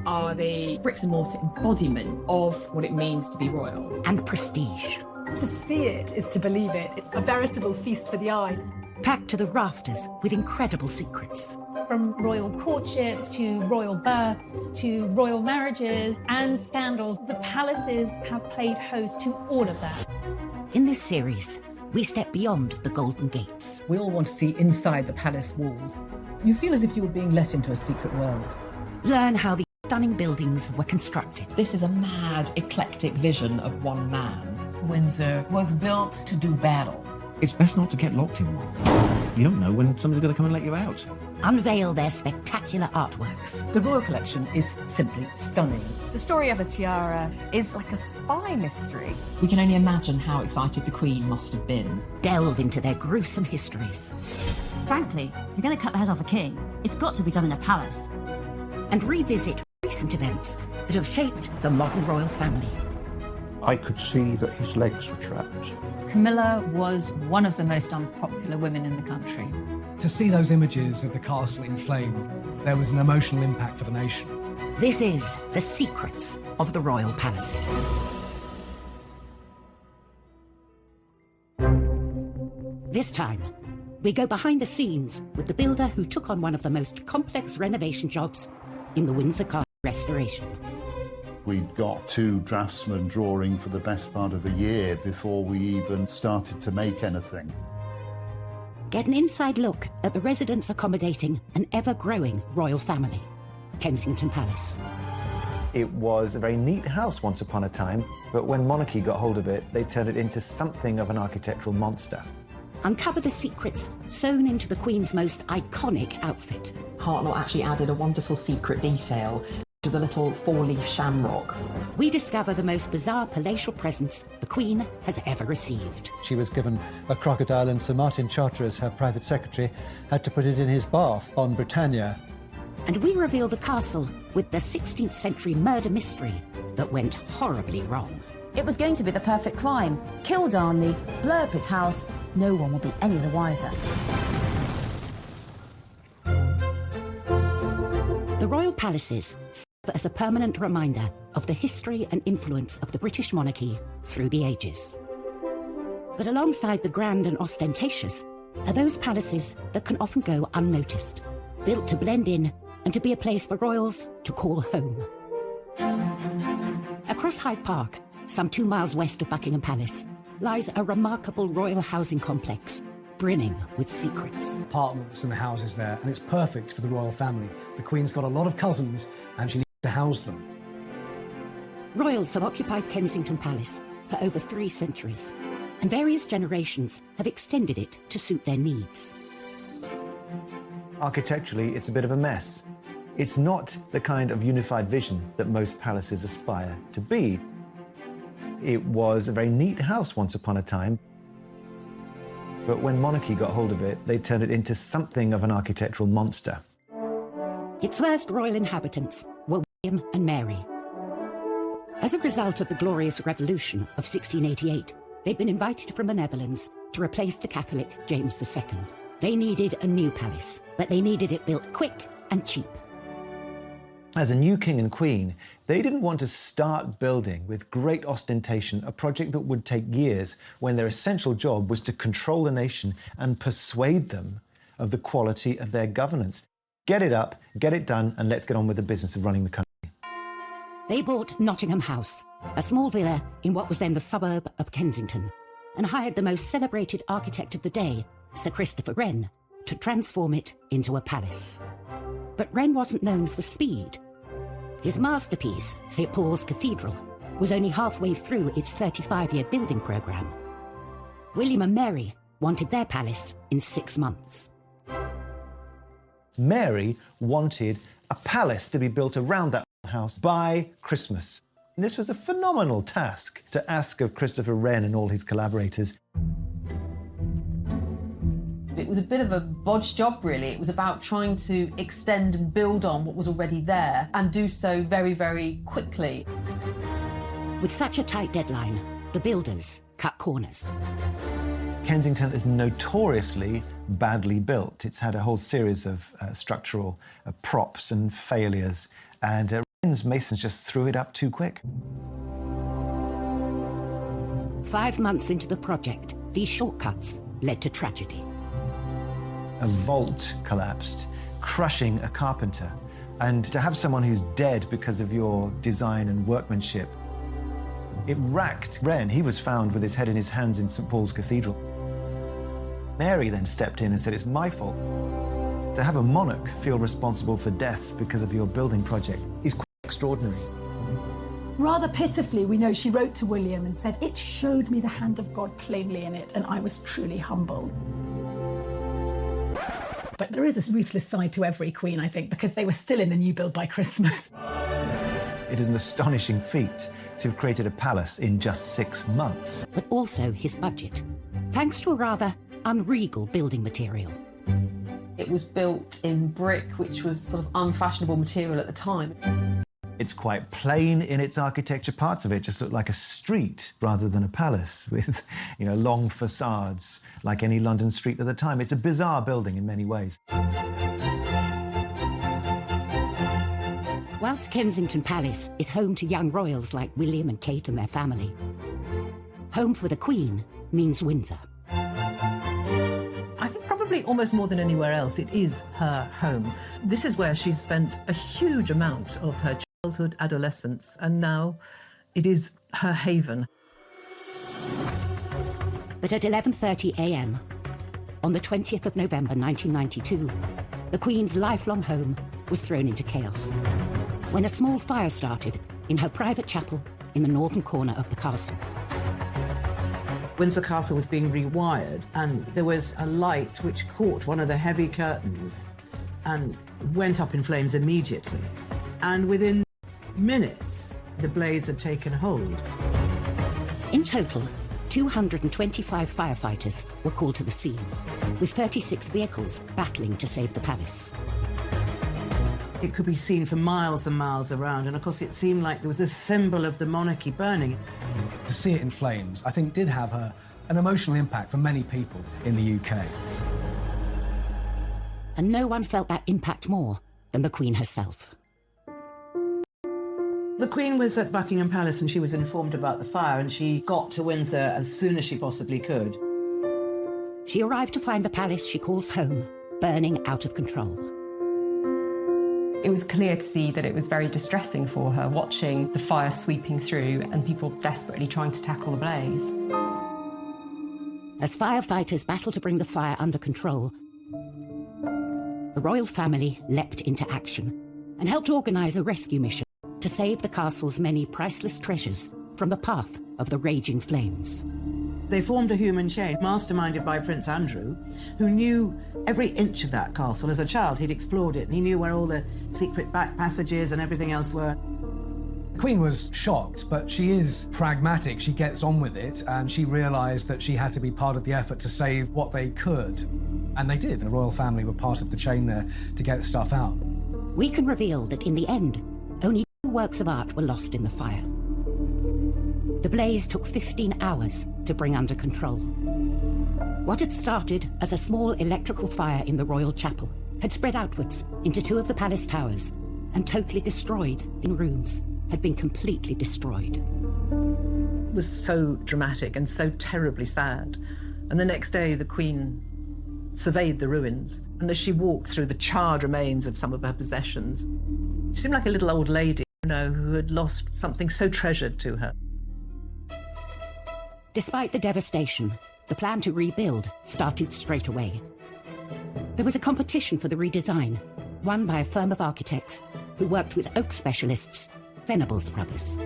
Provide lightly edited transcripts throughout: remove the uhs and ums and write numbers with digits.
are the bricks and mortar embodiment of what it means to be royal. And prestige. To see it is to believe it. It's a veritable feast for the eyes. Packed to the rafters with incredible secrets. From royal courtship to royal births to royal marriages and scandals, the palaces have played host to all of that. In this series, we step beyond the Golden Gates. We all want to see inside the palace walls. You feel as if you were being let into a secret world. Learn how the stunning buildings were constructed. This is a mad, eclectic vision of one man. Windsor was built to do battle. It's best not to get locked in one. You don't know when somebody's going to come and let you out. Unveil their spectacular artworks. The royal collection is simply stunning. The story of a tiara is like a spy mystery. We can only imagine how excited the Queen must have been. Delve into their gruesome histories. Frankly, if you're going to cut the head off a king, it's got to be done in a palace. And revisit recent events that have shaped the modern royal family. I could see that his legs were trapped. Camilla was one of the most unpopular women in the country. To see those images of the castle in flames, there was an emotional impact for the nation. This is The Secrets of the Royal Palaces. This time, we go behind the scenes with the builder who took on one of the most complex renovation jobs in the Windsor Castle restoration. We'd got 2 draftsmen drawing for the best part of a year before we even started to make anything. Get an inside look at the residents accommodating an ever-growing royal family, Kensington Palace. It was a very neat house once upon a time, but when monarchy got hold of it, they turned it into something of an architectural monster. Uncover the secrets sewn into the Queen's most iconic outfit. Hartnell actually added a wonderful secret detail, which is a little 4-leaf shamrock. We discover the most bizarre palatial presents the Queen has ever received. She was given a crocodile, and Sir Martin Charteris, her private secretary, had to put it in his bath on Britannia. And we reveal the castle with the 16th century murder mystery that went horribly wrong. It was going to be the perfect crime. Kill Darnley, blow up his house, no one will be any the wiser. The royal palaces serve as a permanent reminder of the history and influence of the British monarchy through the ages. But alongside the grand and ostentatious are those palaces that can often go unnoticed, built to blend in and to be a place for royals to call home. Across Hyde Park, some 2 miles west of Buckingham Palace, lies a remarkable royal housing complex brimming with secrets. Apartments and houses there, and it's perfect for the royal family. The Queen's got a lot of cousins, and she needs to house them. Royals have occupied Kensington Palace for over 3 centuries, and various generations have extended it to suit their needs. Architecturally, it's a bit of a mess. It's not the kind of unified vision that most palaces aspire to be. It was a very neat house once upon a time, but when monarchy got hold of it, they turned it into something of an architectural monster. Its first royal inhabitants were William and Mary. As a result of the Glorious Revolution of 1688, they'd been invited from the Netherlands to replace the Catholic James II. They needed a new palace, but they needed it built quick and cheap. As a new king and queen, they didn't want to start building with great ostentation a project that would take years when their essential job was to control the nation and persuade them of the quality of their governance. Get it up, get it done, and let's get on with the business of running the country. They bought Nottingham House, a small villa in what was then the suburb of Kensington, and hired the most celebrated architect of the day, Sir Christopher Wren, to transform it into a palace. But Wren wasn't known for speed. His masterpiece, St. Paul's Cathedral, was only halfway through its 35-year building programme. William and Mary wanted their palace in 6 months. Mary wanted a palace to be built around that house by Christmas. And this was a phenomenal task to ask of Christopher Wren and all his collaborators. It was a bit of a bodge job, really. It was about trying to extend and build on what was already there and do so very, very quickly. With such a tight deadline, the builders cut corners. Kensington is notoriously badly built. It's had a whole series of structural props and failures, And Wren's masons just threw it up too quick. 5 months into the project, these shortcuts led to tragedy. A vault collapsed, crushing a carpenter. And to have someone who's dead because of your design and workmanship, it racked Wren. He was found with his head in his hands in St. Paul's Cathedral. Mary then stepped in and said, it's my fault. To have a monarch feel responsible for deaths because of your building project is quite extraordinary. Rather pitifully, we know she wrote to William and said, it showed me the hand of God plainly in it, and I was truly humbled. But there is a ruthless side to every queen, I think, because they were still in the new build by Christmas. It is an astonishing feat to have created a palace in just 6 months. But also his budget, thanks to a rather unregal building material. It was built in brick, which was sort of unfashionable material at the time. It's quite plain in its architecture. Parts of it just look like a street rather than a palace with, long facades like any London street at the time. It's a bizarre building in many ways. Whilst Kensington Palace is home to young royals like William and Kate and their family, home for the Queen means Windsor. I think probably almost more than anywhere else, it is her home. This is where she's spent a huge amount of her childhood, adolescence, and now it is her haven. But at 11:30 a.m, on the 20th of November 1992, the Queen's lifelong home was thrown into chaos when a small fire started in her private chapel in the northern corner of the castle. Windsor Castle was being rewired, and there was a light which caught one of the heavy curtains and went up in flames immediately. And within minutes, the blaze had taken hold. In total, 225 firefighters were called to the scene, with 36 vehicles battling to save the palace. It could be seen for miles and miles around, and of course it seemed like there was a symbol of the monarchy burning. To see it in flames, I think, did have an emotional impact for many people in the UK. And no one felt that impact more than the Queen herself. The Queen was at Buckingham Palace and she was informed about the fire, and she got to Windsor as soon as she possibly could. She arrived to find the palace she calls home burning out of control. It was clear to see that it was very distressing for her, watching the fire sweeping through and people desperately trying to tackle the blaze. As firefighters battled to bring the fire under control, the royal family leapt into action and helped organise a rescue mission to save the castle's many priceless treasures from the path of the raging flames. They formed a human chain, masterminded by Prince Andrew, who knew every inch of that castle. As a child, he'd explored it, and he knew where all the secret back passages and everything else were. The Queen was shocked, but she is pragmatic. She gets on with it, and she realised that she had to be part of the effort to save what they could. And they did. The royal family were part of the chain there to get stuff out. We can reveal that in the end, only 2 works of art were lost in the fire. The blaze took 15 hours to bring under control. What had started as a small electrical fire in the royal chapel had spread outwards into 2 of the palace towers and totally destroyed in rooms, had been completely destroyed. It was so dramatic and so terribly sad. And the next day, the Queen surveyed the ruins, and as she walked through the charred remains of some of her possessions, she seemed like a little old lady, who had lost something so treasured to her. Despite the devastation, the plan to rebuild started straight away. There was a competition for the redesign, won by a firm of architects who worked with oak specialists, Venables Brothers.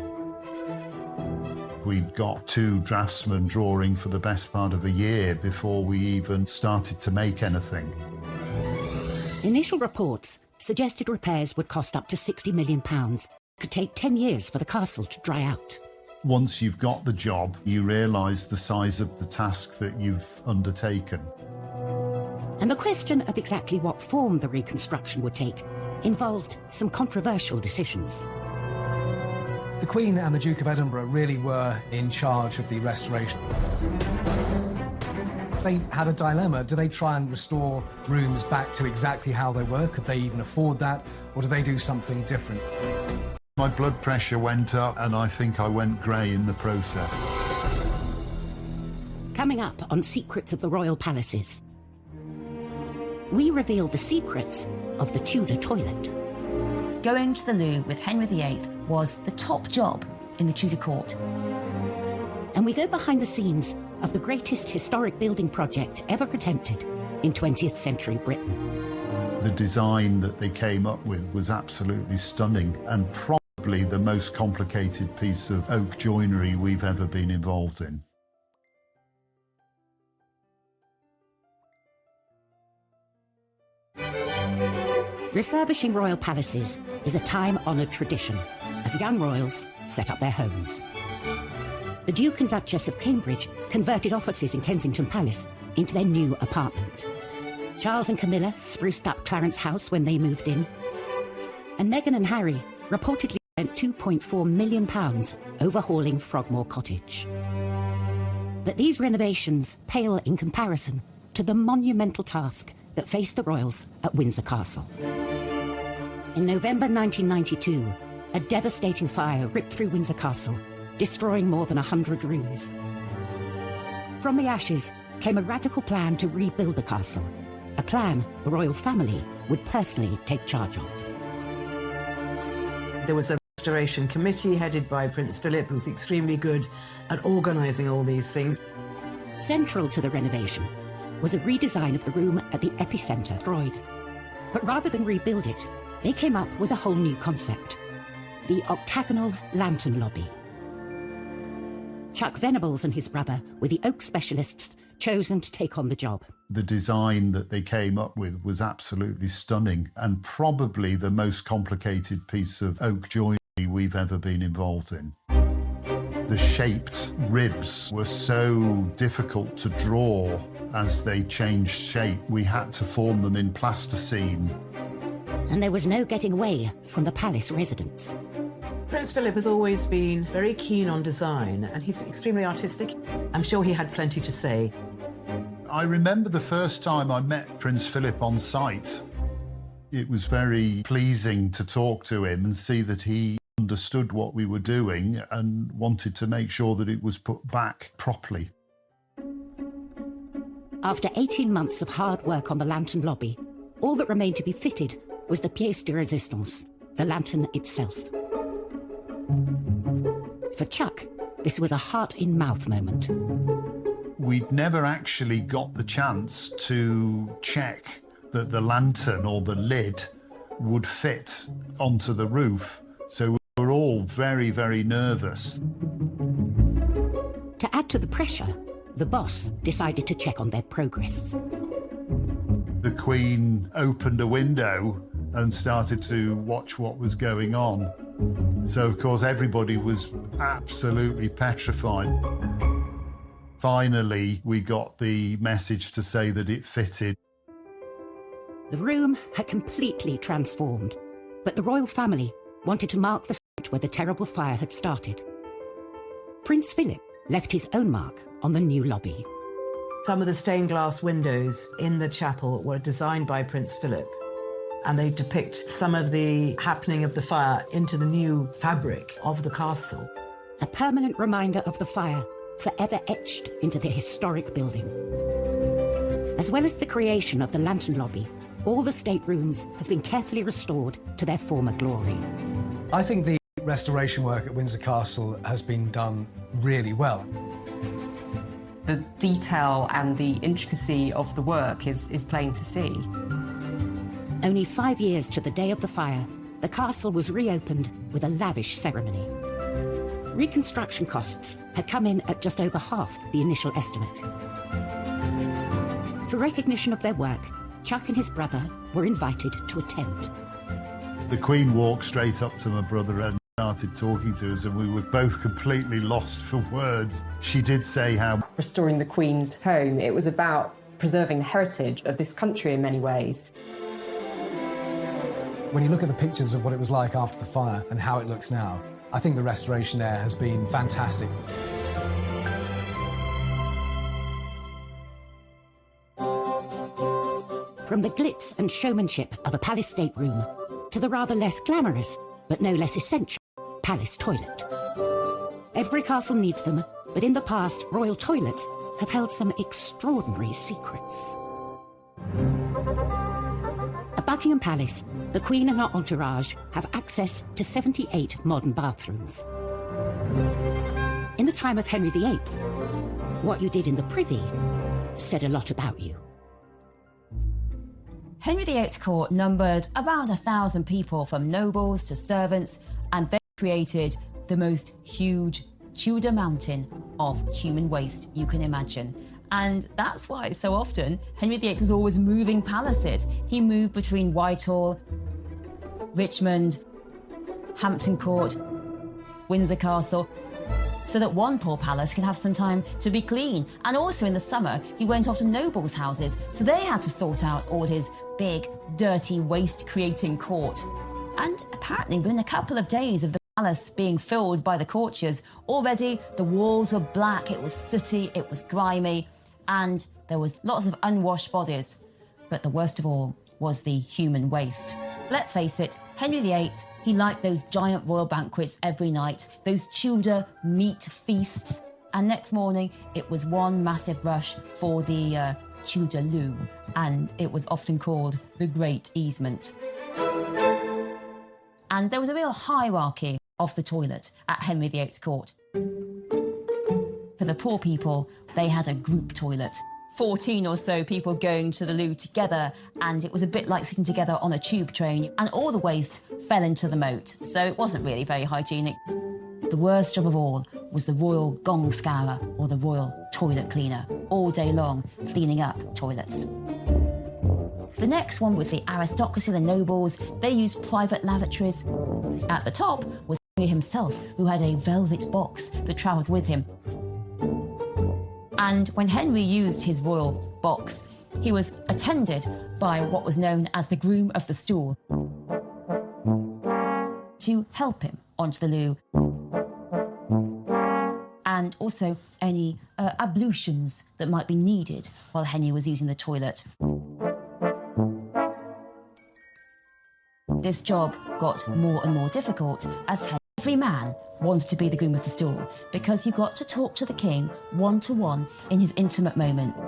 We'd got 2 draftsmen drawing for the best part of a year before we even started to make anything. Initial reports suggested repairs would cost up to £60 million. It could take 10 years for the castle to dry out. Once you've got the job, you realise the size of the task that you've undertaken. And the question of exactly what form the reconstruction would take involved some controversial decisions. The Queen and the Duke of Edinburgh really were in charge of the restoration. They had a dilemma. Do they try and restore rooms back to exactly how they were? Could they even afford that? or do they do something different? My blood pressure went up and I think I went grey in the process. Coming up on Secrets of the Royal Palaces, we reveal the secrets of the Tudor toilet. Going to the loo with Henry VIII was the top job in the Tudor court. And we go behind the scenes of the greatest historic building project ever attempted in 20th century Britain. The design that they came up with was absolutely stunning and probably the most complicated piece of oak joinery we've ever been involved in. Refurbishing royal palaces is a time-honoured tradition as young royals set up their homes. The Duke and Duchess of Cambridge converted offices in Kensington Palace into their new apartment. Charles and Camilla spruced up Clarence House when they moved in. And Meghan and Harry reportedly spent £2.4 million overhauling Frogmore Cottage. But these renovations pale in comparison to the monumental task that faced the royals at Windsor Castle. In November 1992, a devastating fire ripped through Windsor Castle, destroying more than 100 rooms. From the ashes came a radical plan to rebuild the castle, a plan the royal family would personally take charge of. There was a restoration committee headed by Prince Philip, who was extremely good at organising all these things. Central to the renovation was a redesign of the room at the epicentre destroyed. But rather than rebuild it, they came up with a whole new concept: the octagonal lantern lobby. Chuck Venables and his brother were the oak specialists chosen to take on the job. The design that they came up with was absolutely stunning and probably the most complicated piece of oak joinery we've ever been involved in. The shaped ribs were so difficult to draw as they changed shape. We had to form them in plasticine. And there was no getting away from the palace residents. Prince Philip has always been very keen on design, and he's extremely artistic. I'm sure he had plenty to say. I remember the first time I met Prince Philip on site. It was very pleasing to talk to him and see that he understood what we were doing and wanted to make sure that it was put back properly. After 18 months of hard work on the lantern lobby, all that remained to be fitted was the pièce de résistance, the lantern itself. For Chuck, this was a heart-in-mouth moment. We'd never actually got the chance to check that the lantern or the lid would fit onto the roof, so we were all very, very nervous. To add to the pressure, the boss decided to check on their progress. The Queen opened a window and started to watch what was going on. So, of course, everybody was absolutely petrified. Finally, we got the message to say that it fitted. The room had completely transformed, but the royal family wanted to mark the site where the terrible fire had started. Prince Philip left his own mark on the new lobby. Some of the stained glass windows in the chapel were designed by Prince Philip, and they depict some of the happening of the fire into the new fabric of the castle. A permanent reminder of the fire, forever etched into the historic building. As well as the creation of the lantern lobby, all the staterooms have been carefully restored to their former glory. I think the restoration work at Windsor Castle has been done really well. The detail and the intricacy of the work is plain to see. Only 5 years to the day of the fire, the castle was reopened with a lavish ceremony. Reconstruction costs had come in at just over half the initial estimate. For recognition of their work, Chuck and his brother were invited to attend. The Queen walked straight up to my brother and started talking to us, and we were both completely lost for words. She did say how restoring the Queen's home, it was about preserving the heritage of this country in many ways. When you look at the pictures of what it was like after the fire and how it looks now, I think the restoration there has been fantastic. From the glitz and showmanship of a palace stateroom to the rather less glamorous, but no less essential, palace toilet. Every castle needs them, but in the past, royal toilets have held some extraordinary secrets. At Buckingham Palace, the Queen and her entourage have access to 78 modern bathrooms. In the time of Henry VIII, what you did in the privy said a lot about you. Henry VIII's court numbered around 1,000 people, from nobles to servants, and they created the most huge Tudor mountain of human waste you can imagine. And that's why so often Henry VIII was always moving palaces. He moved between Whitehall, Richmond, Hampton Court, Windsor Castle, so that one poor palace could have some time to be clean. And also in the summer, he went off to nobles' houses, so they had to sort out all his big, dirty, waste-creating court. And apparently within a couple of days of the palace being filled by the courtiers, already the walls were black, it was sooty, it was grimy, and there was lots of unwashed bodies. But the worst of all was the human waste. Let's face it, Henry VIII, he liked those giant royal banquets every night, those Tudor meat feasts, and next morning it was one massive rush for the Tudor loo, and it was often called the Great Easement. And there was a real hierarchy of the toilet at Henry VIII's court. For the poor people, they had a group toilet, 14 or so people going to the loo together, and it was a bit like sitting together on a tube train, and all the waste fell into the moat, so it wasn't really very hygienic. The worst job of all was the royal gong scourer, or the royal toilet cleaner, all day long cleaning up toilets. The next one was the aristocracy, the nobles. They used private lavatories. At the top was Henry himself, who had a velvet box that travelled with him. And when Henry used his royal box, he was attended by what was known as the groom of the stool to help him onto the loo, and also any ablutions that might be needed while Henry was using the toilet. This job got more and more difficult as every man wanted to be the groom of the stool, because you got to talk to the king one-to-one in his intimate moment,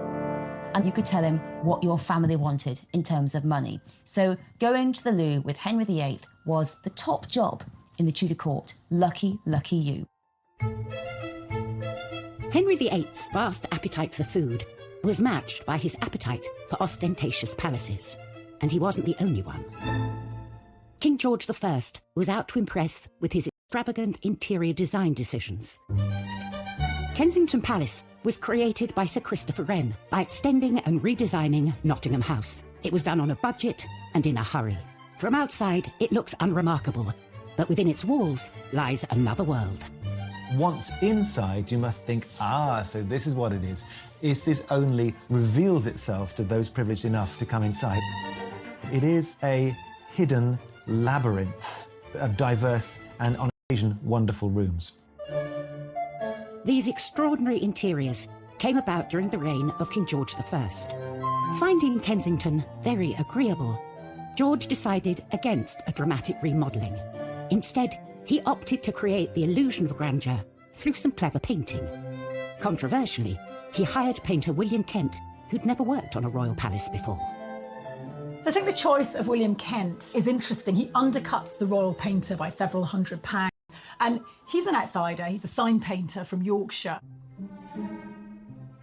and you could tell him what your family wanted in terms of money. So going to the loo with Henry VIII was the top job in the Tudor court. Lucky, lucky you. Henry VIII's vast appetite for food was matched by his appetite for ostentatious palaces, and he wasn't the only one. King George I was out to impress with his extravagant interior design decisions. Kensington Palace was created by Sir Christopher Wren by extending and redesigning Nottingham House. It was done on a budget and in a hurry. From outside, it looks unremarkable, but within its walls lies another world. Once inside, you must think, so this is what it is. This only reveals itself to those privileged enough to come inside. It is a hidden labyrinth of diverse and, on occasion, wonderful rooms. These extraordinary interiors came about during the reign of King George I. Finding Kensington very agreeable, George decided against a dramatic remodelling. Instead, he opted to create the illusion of grandeur through some clever painting. Controversially, he hired painter William Kent, who'd never worked on a royal palace before. I think the choice of William Kent is interesting. He undercuts the royal painter by several £100s. And he's an outsider. He's a sign painter from Yorkshire.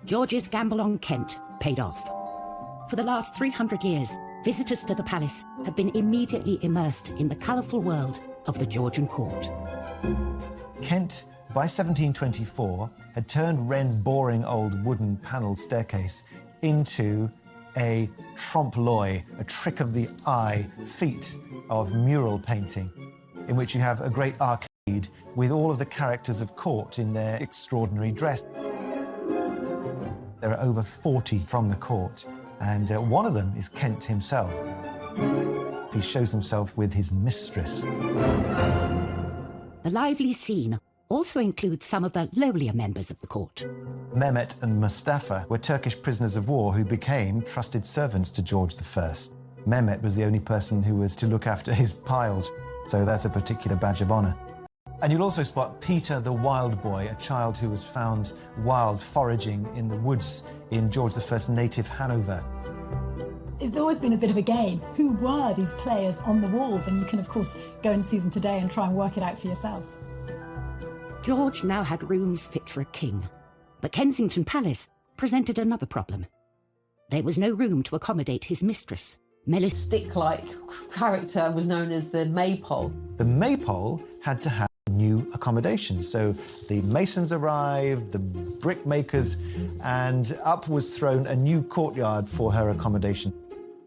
George's gamble on Kent paid off. For the last 300 years, visitors to the palace have been immediately immersed in the colourful world of the Georgian court. Kent, by 1724, had turned Wren's boring old wooden panelled staircase into a trompe-l'oeil, a trick of the eye feat of mural painting, in which you have a great arcade with all of the characters of court in their extraordinary dress. There are over 40 from the court, and one of them is Kent himself. He shows himself with his mistress. The lively scene also includes some of the lowlier members of the court. Mehmet and Mustafa were Turkish prisoners of war who became trusted servants to George I. Mehmet was the only person who was to look after his piles, so that's a particular badge of honour. And you'll also spot Peter the Wild Boy, a child who was found wild foraging in the woods in George I's native Hanover. It's always been a bit of a game. Who were these players on the walls? And you can, of course, go and see them today and try and work it out for yourself. George now had rooms fit for a king, but Kensington Palace presented another problem. There was no room to accommodate his mistress. Melis's stick-like character was known as the Maypole. The Maypole had to have new accommodation, so the masons arrived, the brickmakers, and up was thrown a new courtyard for her accommodation.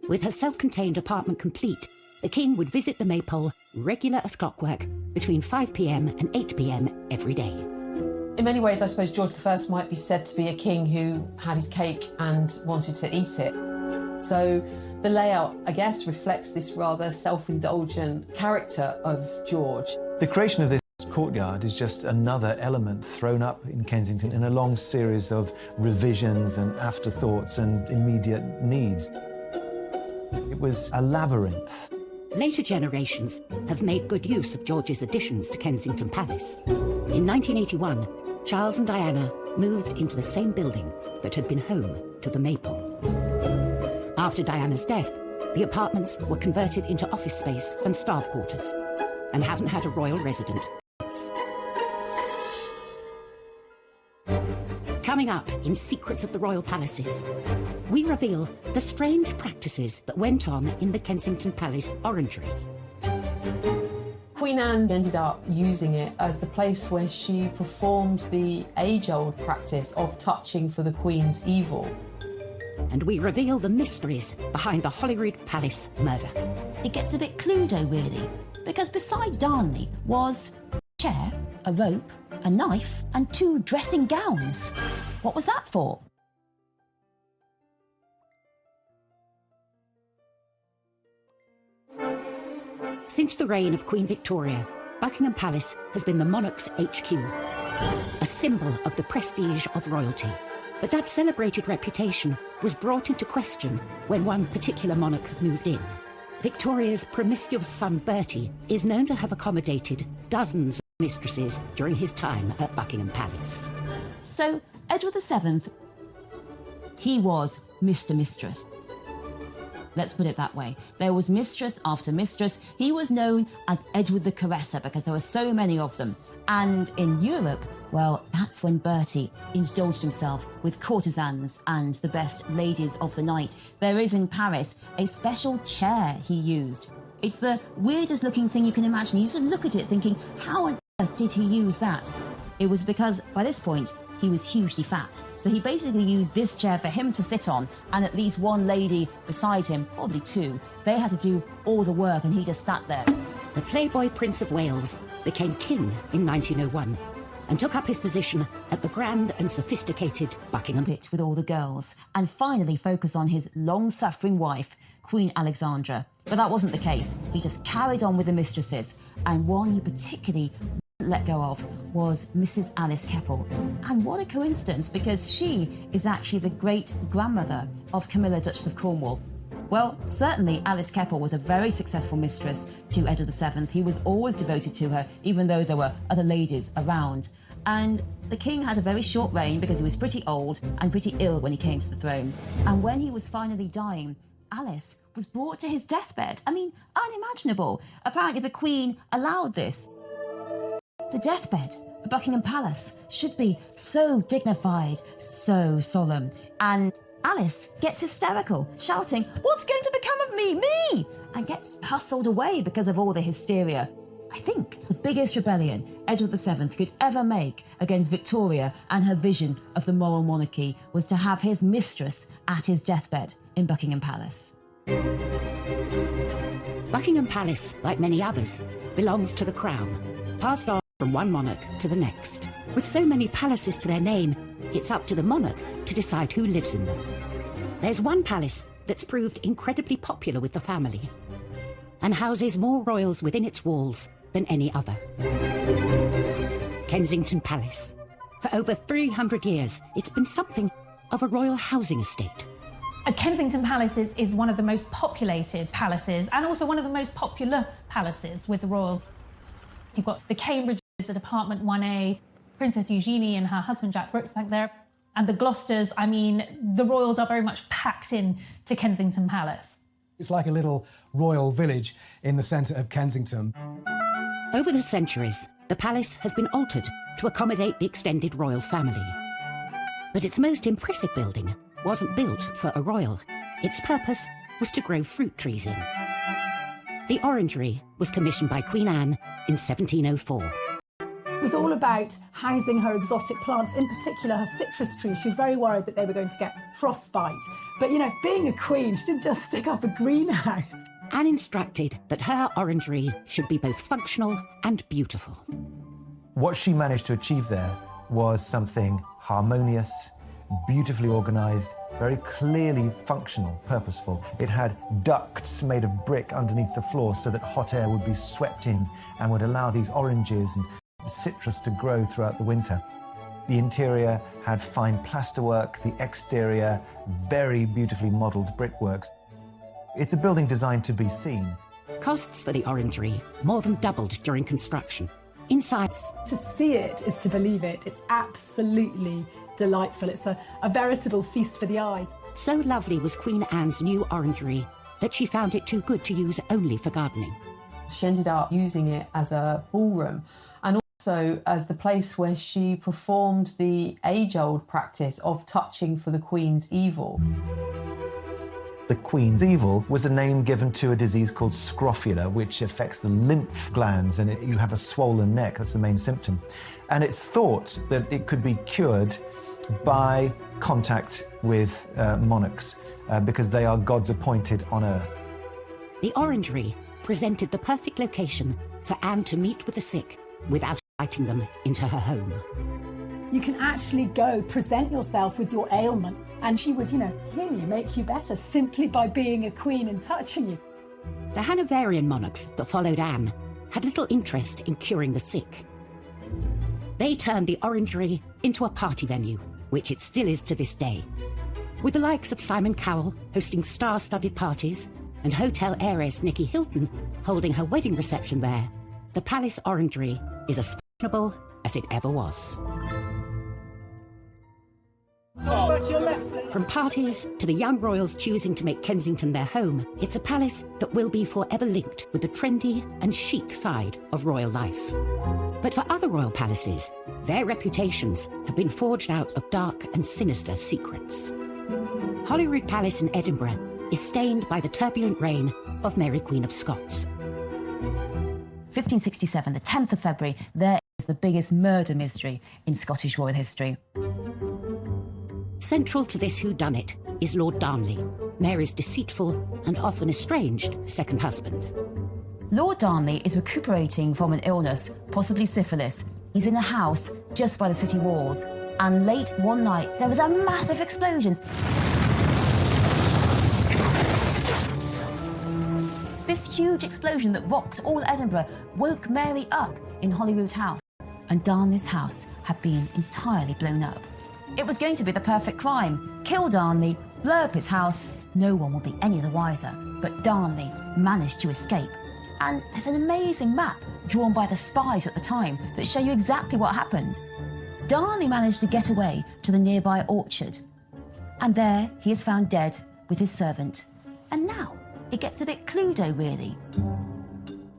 With her self-contained apartment complete, the king would visit the Maypole, regular as clockwork, between 5 p.m. and 8 p.m. every day. In many ways, I suppose George I might be said to be a king who had his cake and wanted to eat it. So the layout, I guess, reflects this rather self-indulgent character of George. The creation of this courtyard is just another element thrown up in Kensington in a long series of revisions and afterthoughts and immediate needs. It was a labyrinth. Later generations have made good use of George's additions to Kensington Palace. In 1981, Charles and Diana moved into the same building that had been home to the Maypole. After Diana's death, the apartments were converted into office space and staff quarters, and haven't had a royal resident since. Coming up in Secrets of the Royal Palaces, we reveal the strange practices that went on in the Kensington Palace orangery. Queen Anne ended up using it as the place where she performed the age-old practice of touching for the Queen's evil. And we reveal the mysteries behind the Holyrood Palace murder. It gets a bit Cluedo, really, because beside Darnley was a chair, a rope, a knife, and 2 dressing gowns. What was that for? Since the reign of Queen Victoria, Buckingham Palace has been the monarch's HQ, a symbol of the prestige of royalty. But that celebrated reputation was brought into question when one particular monarch moved in. Victoria's promiscuous son Bertie is known to have accommodated dozens of mistresses during his time at Buckingham Palace. So, Edward VII, he was Mr. Mistress. Let's put it that way. There was mistress after mistress. He was known as Edward the Caresser because there were so many of them. And in Europe, well, that's when Bertie indulged himself with courtesans and the best ladies of the night. There is in Paris a special chair he used. It's the weirdest looking thing you can imagine. You sort of look at it thinking, how on earth did he use that? It was because, by this point, he was hugely fat. So he basically used this chair for him to sit on and at least one lady beside him, probably 2. They had to do all the work and he just sat there. The Playboy Prince of Wales became king in 1901 and took up his position at the grand and sophisticated Buckingham Pit with all the girls and finally focus on his long-suffering wife, Queen Alexandra. But that wasn't the case. He just carried on with the mistresses, and one he particularly let go of was Mrs. Alice Keppel. And what a coincidence, because she is actually the great-grandmother of Camilla, Duchess of Cornwall. Well, certainly Alice Keppel was a very successful mistress to Edward VII. He was always devoted to her, even though there were other ladies around. And the king had a very short reign because he was pretty old and pretty ill when he came to the throne. And when he was finally dying, Alice was brought to his deathbed. I mean, unimaginable. Apparently the Queen allowed this. The deathbed at Buckingham Palace should be so dignified, so solemn. And Alice gets hysterical, shouting, "What's going to become of me? Me!" and gets hustled away because of all the hysteria. I think the biggest rebellion Edward VII could ever make against Victoria and her vision of the moral monarchy was to have his mistress at his deathbed in Buckingham Palace. Buckingham Palace, like many others, belongs to the Crown, passed on from one monarch to the next. With so many palaces to their name, it's up to the monarch to decide who lives in them. There's one palace that's proved incredibly popular with the family and houses more royals within its walls than any other. Kensington Palace. For over 300 years, it's been something of a royal housing estate. Kensington Palace is one of the most populated palaces and also one of the most popular palaces with the royals. You've got the Cambridges at apartment 1A, Princess Eugenie and her husband Jack Brooks back there, and the Gloucesters. I mean, the royals are very much packed in to Kensington Palace. It's like a little royal village in the centre of Kensington. Over the centuries, the palace has been altered to accommodate the extended royal family. But its most impressive building wasn't built for a royal. Its purpose was to grow fruit trees in. The orangery was commissioned by Queen Anne in 1704. It was all about housing her exotic plants, in particular her citrus trees. She was very worried that they were going to get frostbite. But, you know, being a queen, she didn't just stick up a greenhouse. Anne instructed that her orangery should be both functional and beautiful. What she managed to achieve there was something harmonious, beautifully organised, very clearly functional, purposeful. It had ducts made of brick underneath the floor so that hot air would be swept in and would allow these oranges and citrus to grow throughout the winter. The interior had fine plasterwork, the exterior very beautifully modelled brickworks. It's a building designed to be seen. Costs for the orangery more than doubled during construction. Inside, to see it is to believe it. It's absolutely delightful. It's a veritable feast for the eyes. So lovely was Queen Anne's new orangery that she found it too good to use only for gardening. She ended up using it as a ballroom and also as the place where she performed the age-old practice of touching for the Queen's evil. The Queen's evil was a name given to a disease called scrofula, which affects the lymph glands, and you have a swollen neck. That's the main symptom. And it's thought that it could be cured by contact with monarchs, because they are God's appointed on earth. The orangery presented the perfect location for Anne to meet with the sick without inviting them into her home. You can actually go present yourself with your ailment and she would, you know, heal you, make you better simply by being a queen and touching you. The Hanoverian monarchs that followed Anne had little interest in curing the sick. They turned the orangery into a party venue, which it still is to this day. With the likes of Simon Cowell hosting star-studded parties and hotel heiress Nicky Hilton holding her wedding reception there, the Palace Orangery is as fashionable as it ever was. From parties to the young royals choosing to make Kensington their home, it's a palace that will be forever linked with the trendy and chic side of royal life. But for other royal palaces, their reputations have been forged out of dark and sinister secrets. Holyrood Palace in Edinburgh is stained by the turbulent reign of Mary Queen of Scots. 1567, the 10th of February, there is the biggest murder mystery in Scottish royal history. Central to this whodunit is Lord Darnley, Mary's deceitful and often estranged second husband. Lord Darnley is recuperating from an illness, possibly syphilis. He's in a house just by the city walls, and late one night there was a massive explosion. This huge explosion that rocked all Edinburgh woke Mary up in Holyrood House, and Darnley's house had been entirely blown up. It was going to be the perfect crime. Kill Darnley, blow up his house, no one will be any the wiser. But Darnley managed to escape. And there's an amazing map drawn by the spies at the time that show you exactly what happened. Darnley managed to get away to the nearby orchard. And there he is found dead with his servant. And now it gets a bit Cluedo, really.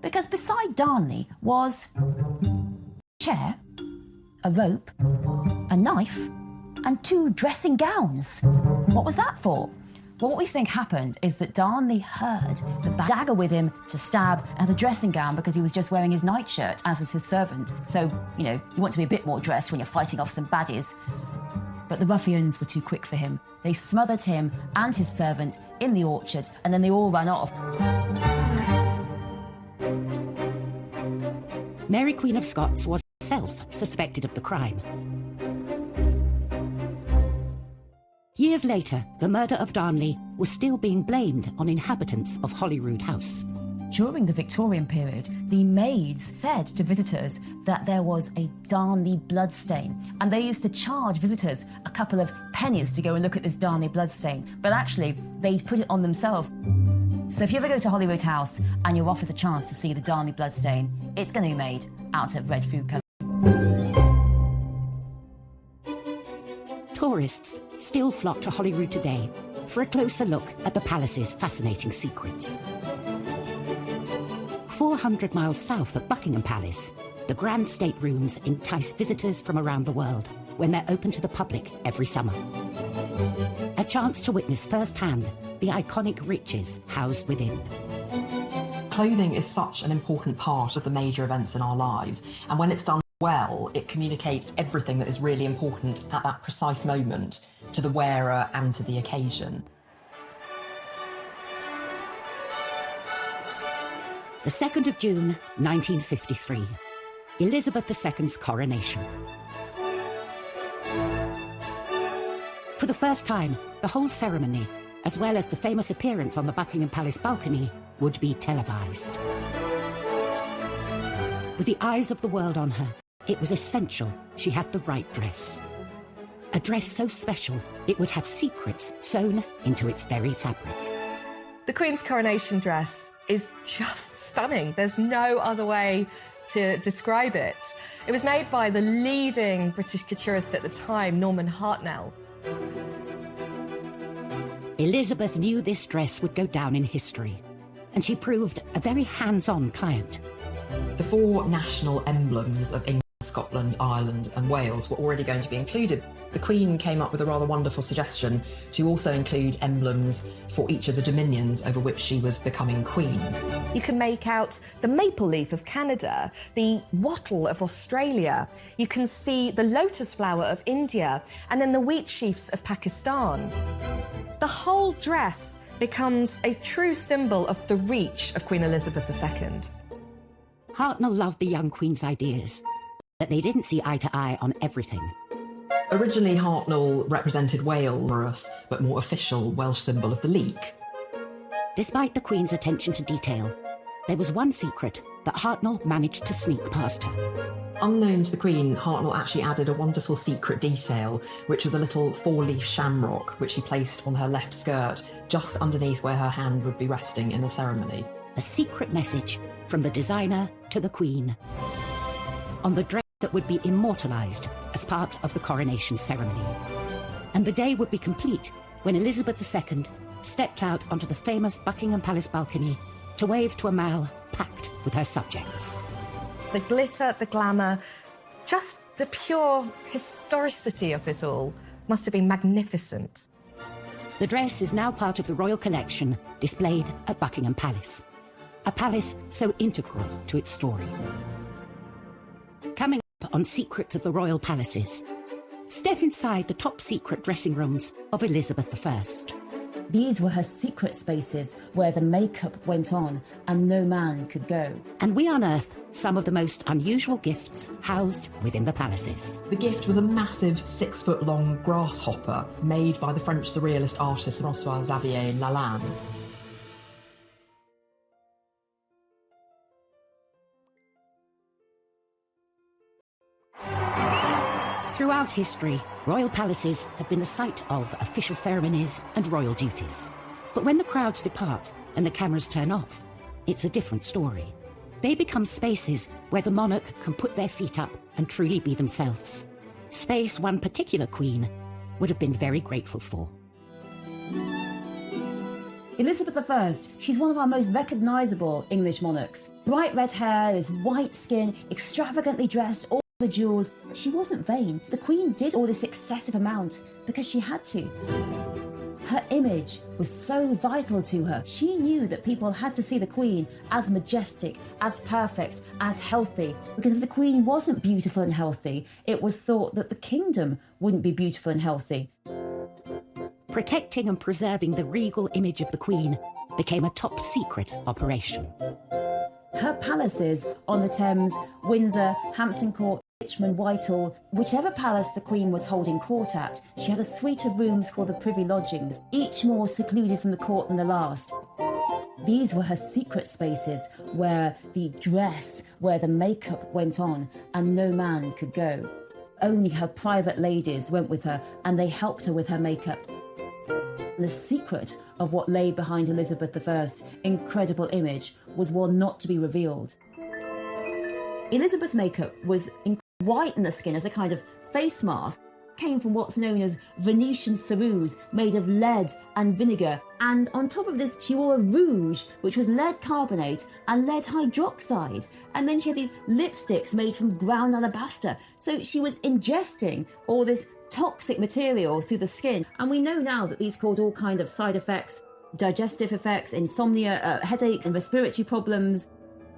Because beside Darnley was a chair, a rope, a knife, and 2 dressing gowns. What was that for? Well, what we think happened is that Darnley heard the dagger with him to stab and the dressing gown because he was just wearing his nightshirt, as was his servant. So, you know, you want to be a bit more dressed when you're fighting off some baddies. But the ruffians were too quick for him. They smothered him and his servant in the orchard, and then they all ran off. Mary Queen of Scots was herself suspected of the crime. Years later, the murder of Darnley was still being blamed on inhabitants of Holyrood House. During the Victorian period, the maids said to visitors that there was a Darnley bloodstain, and they used to charge visitors a couple of pennies to go and look at this Darnley bloodstain, but actually they'd put it on themselves. So if you ever go to Holyrood House and you're offered a chance to see the Darnley bloodstain, it's going to be made out of red food colour. Tourists still flock to Holyrood today for a closer look at the palace's fascinating secrets. 400 miles south of Buckingham Palace, the grand staterooms entice visitors from around the world when they're open to the public every summer. A chance to witness firsthand the iconic riches housed within. Clothing is such an important part of the major events in our lives, and when it's done well, it communicates everything that is really important at that precise moment to the wearer and to the occasion. The 2nd of June, 1953. Elizabeth II's coronation. For the first time, the whole ceremony, as well as the famous appearance on the Buckingham Palace balcony, would be televised. With the eyes of the world on her, it was essential she had the right dress. A dress so special, it would have secrets sewn into its very fabric. The Queen's coronation dress is just stunning. There's no other way to describe it. It was made by the leading British couturist at the time, Norman Hartnell. Elizabeth knew this dress would go down in history, and she proved a very hands-on client. The 4 national emblems of England, Scotland, Ireland and Wales were already going to be included. The Queen came up with a rather wonderful suggestion to also include emblems for each of the dominions over which she was becoming Queen. You can make out the maple leaf of Canada, the wattle of Australia. You can see the lotus flower of India, and then the wheat sheafs of Pakistan. The whole dress becomes a true symbol of the reach of Queen Elizabeth II. Hartnell loved the young Queen's ideas, but they didn't see eye to eye on everything. Originally, Hartnell represented Wales, but more official Welsh symbol of the leek. Despite the Queen's attention to detail, there was one secret that Hartnell managed to sneak past her. Unknown to the Queen, Hartnell actually added a wonderful secret detail, which was a little 4-leaf shamrock, which he placed on her left skirt, just underneath where her hand would be resting in the ceremony. A secret message from the designer to the Queen on the dress that would be immortalised as part of the coronation ceremony. And the day would be complete when Elizabeth II stepped out onto the famous Buckingham Palace balcony to wave to a mall packed with her subjects. The glitter, the glamour, just the pure historicity of it all must have been magnificent. The dress is now part of the royal collection displayed at Buckingham Palace, a palace so integral to its story. Coming up on Secrets of the Royal Palaces, step inside the top secret dressing rooms of Elizabeth I. These were her secret spaces where the makeup went on and no man could go. And we unearth some of the most unusual gifts housed within the palaces. The gift was a massive 6-foot-long grasshopper made by the French surrealist artist François-Xavier Lalande. Throughout history, royal palaces have been the site of official ceremonies and royal duties. But when the crowds depart and the cameras turn off, it's a different story. They become spaces where the monarch can put their feet up and truly be themselves. Space one particular queen would have been very grateful for. Elizabeth I, she's one of our most recognisable English monarchs. Bright red hair, this white skin, extravagantly dressed, all the jewels. She wasn't vain. The Queen did all this excessive amount because she had to. Her image was so vital to her. She knew that people had to see the Queen as majestic, as perfect, as healthy. Because if the Queen wasn't beautiful and healthy, it was thought that the kingdom wouldn't be beautiful and healthy. Protecting and preserving the regal image of the Queen became a top secret operation. Her palaces on the Thames, Windsor, Hampton Court, Richmond, Whitehall, whichever palace the Queen was holding court at, she had a suite of rooms called the Privy Lodgings, each more secluded from the court than the last. These were her secret spaces where the dress, where the makeup went on, and no man could go. Only her private ladies went with her, and they helped her with her makeup. The secret of what lay behind Elizabeth I's incredible image was one not to be revealed. Elizabeth's makeup was whiten the skin as a kind of face mask, came from what's known as Venetian ceruse, made of lead and vinegar. And on top of this, she wore a rouge, which was lead carbonate and lead hydroxide. And then she had these lipsticks made from ground alabaster. So she was ingesting all this toxic material through the skin. And we know now that these caused all kinds of side effects, digestive effects, insomnia, headaches and respiratory problems.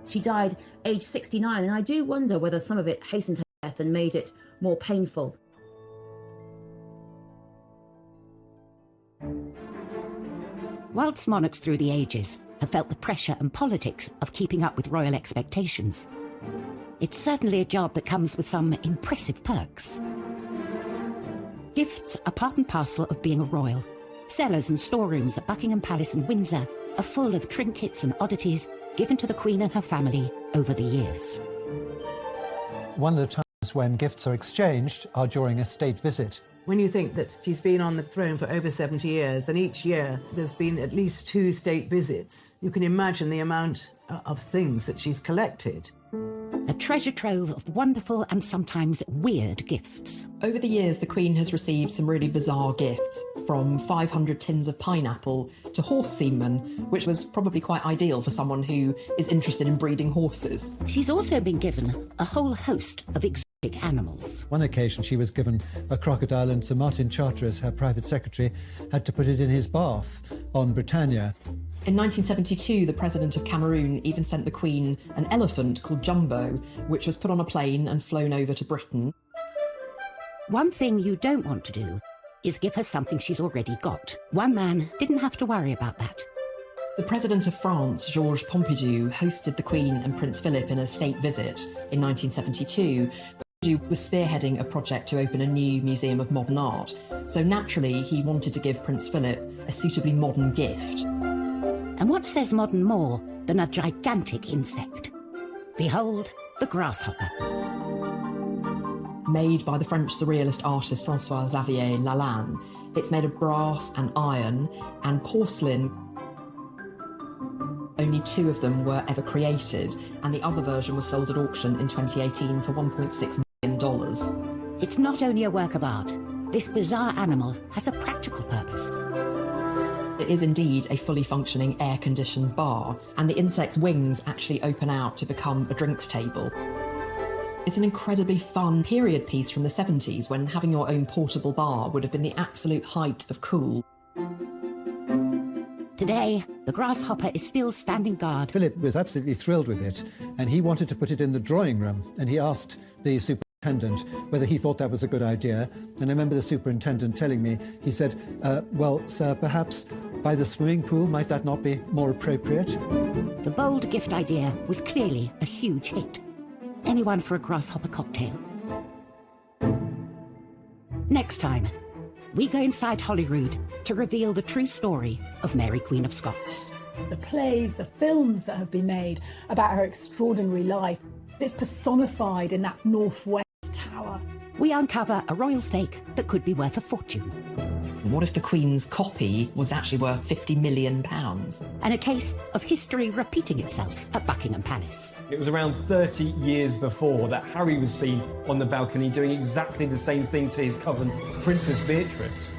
She died aged 69, and I do wonder whether some of it hastened her death and made it more painful. Whilst monarchs through the ages have felt the pressure and politics of keeping up with royal expectations, it's certainly a job that comes with some impressive perks. Gifts are part and parcel of being a royal. Cellars and storerooms at Buckingham Palace and Windsor are full of trinkets and oddities given to the Queen and her family over the years. One of the times when gifts are exchanged are during a state visit. When you think that she's been on the throne for over 70 years, and each year there's been at least 2 state visits, you can imagine the amount of things that she's collected. A treasure trove of wonderful and sometimes weird gifts. Over the years, the Queen has received some really bizarre gifts, from 500 tins of pineapple to horse semen, which was probably quite ideal for someone who is interested in breeding horses. She's also been given a whole host of exotic animals. One occasion she was given a crocodile, and Sir Martin Charteris, her private secretary, had to put it in his bath on Britannia. In 1972, the President of Cameroon even sent the Queen an elephant called Jumbo, which was put on a plane and flown over to Britain. One thing you don't want to do is give her something she's already got. One man didn't have to worry about that. The President of France, Georges Pompidou, hosted the Queen and Prince Philip in a state visit in 1972. Pompidou was spearheading a project to open a new museum of modern art, so naturally he wanted to give Prince Philip a suitably modern gift. And what says modern more than a gigantic insect? Behold, the grasshopper. Made by the French surrealist artist François-Xavier Lalanne, it's made of brass and iron and porcelain. Only 2 of them were ever created, and the other version was sold at auction in 2018 for $1.6 million. It's not only a work of art. This bizarre animal has a practical purpose. It is indeed a fully functioning air-conditioned bar, and the insect's wings actually open out to become a drinks table. It's an incredibly fun period piece from the 70s, when having your own portable bar would have been the absolute height of cool. Today, the grasshopper is still standing guard. Philip was absolutely thrilled with it, and he wanted to put it in the drawing room, and he asked the superintendent whether he thought that was a good idea. And I remember the superintendent telling me, he said, well, sir, perhaps by the swimming pool, might that not be more appropriate? The bold gift idea was clearly a huge hit. Anyone for a grasshopper cocktail? Next time, we go inside Holyrood to reveal the true story of Mary, Queen of Scots. The plays, the films that have been made about her extraordinary life, it's personified in that Northwest Tower. We uncover a royal fake that could be worth a fortune. What if the Queen's copy was actually worth £50 million? And a case of history repeating itself at Buckingham Palace. It was around 30 years before that Harry was seen on the balcony doing exactly the same thing to his cousin, Princess Beatrice.